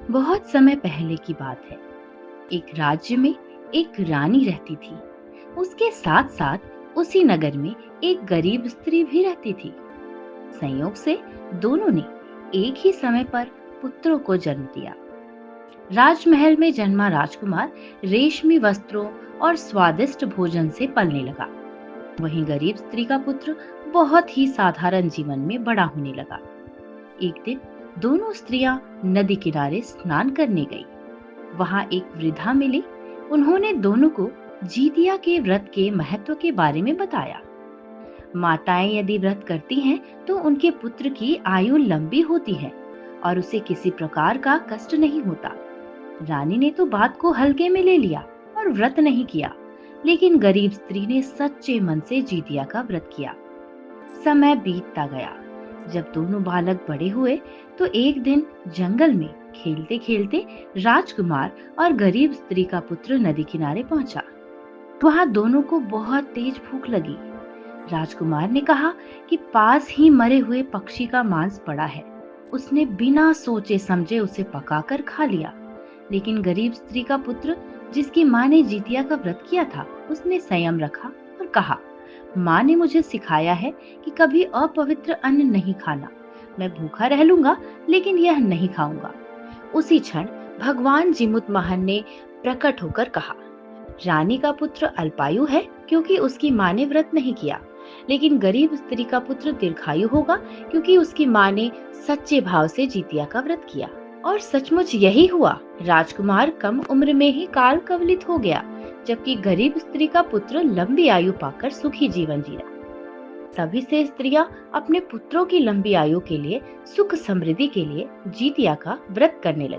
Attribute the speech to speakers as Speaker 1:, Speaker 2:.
Speaker 1: बहुत समय पहले की बात है। एक राज्य में एक रानी रहती थी। उसके साथ साथ उसी नगर में एक गरीब स्त्री भी रहती थी। संयोग से दोनों ने एक ही समय पर पुत्रों को जन्म दिया। राजमहल में जन्मा राजकुमार रेशमी वस्त्रों और स्वादिष्ट भोजन से पलने लगा। वहीं गरीब स्त्री का पुत्र बहुत ही साधारण जीवन में बड़ा होने लगा। एक दिन दोनों स्त्रियां नदी किनारे स्नान करने गई। वहां एक वृद्धा मिली। उन्होंने दोनों को जीतिया के व्रत के महत्व के बारे में बताया। माताएं यदि व्रत करती हैं तो उनके पुत्र की आयु लंबी होती है और उसे किसी प्रकार का कष्ट नहीं होता। रानी ने तो बात को हल्के में ले लिया और व्रत नहीं किया, लेकिन गरीब स्त्री ने सच्चे मन से जीतिया का व्रत किया। समय बीतता गया। जब दोनों बालक बड़े हुए तो एक दिन जंगल में खेलते खेलते राजकुमार और गरीब स्त्री का पुत्र नदी किनारे पहुंचा। वहां दोनों को बहुत तेज भूख लगी। राजकुमार ने कहा कि पास ही मरे हुए पक्षी का मांस पड़ा है। उसने बिना सोचे समझे उसे पकाकर खा लिया। लेकिन गरीब स्त्री का पुत्र, जिसकी माँ ने जितिया का व्रत किया था, उसने संयम रखा और कहा, माँ ने मुझे सिखाया है कि कभी अपवित्र अन्न नहीं खाना। मैं भूखा रह लूंगा लेकिन यह नहीं खाऊंगा। उसी क्षण भगवान जीमुत महन ने प्रकट होकर कहा, रानी का पुत्र अल्पायु है क्योंकि उसकी माँ ने व्रत नहीं किया, लेकिन गरीब स्त्री का पुत्र दीर्घायु होगा क्योंकि उसकी माँ ने सच्चे भाव से जितिया का व्रत किया। और सचमुच यही हुआ। राजकुमार कम उम्र में ही काल कवलित हो गया, जबकि गरीब स्त्री का पुत्र लंबी आयु पाकर सुखी जीवन जिया। तभी से स्त्रियां अपने पुत्रों की लंबी आयु के लिए, सुख समृद्धि के लिए जितिया का व्रत करने लगी।